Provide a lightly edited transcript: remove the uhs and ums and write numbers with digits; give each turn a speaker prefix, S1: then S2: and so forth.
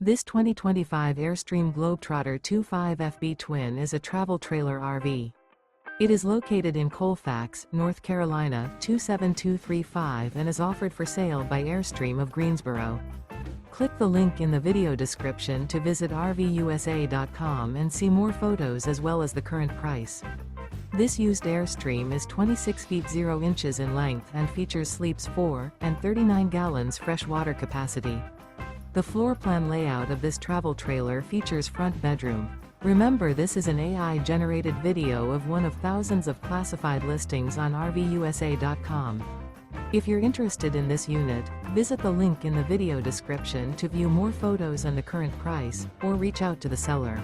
S1: This 2025 Airstream Globetrotter 25FB Twin is a travel trailer RV. It is located in Colfax, North Carolina 27235 and is offered for sale by Airstream of Greensboro. Click the link in the video description to visit RVUSA.com and see more photos as well as the current price. This used Airstream is 26 feet 0 inches in length and features sleeps 4 and 39 gallons fresh water capacity. The floor plan layout of this travel trailer features front bedroom. Remember, this is an AI-generated video of one of thousands of classified listings on RVUSA.com. If you're interested in this unit, visit the link in the video description to view more photos and the current price, or reach out to the seller.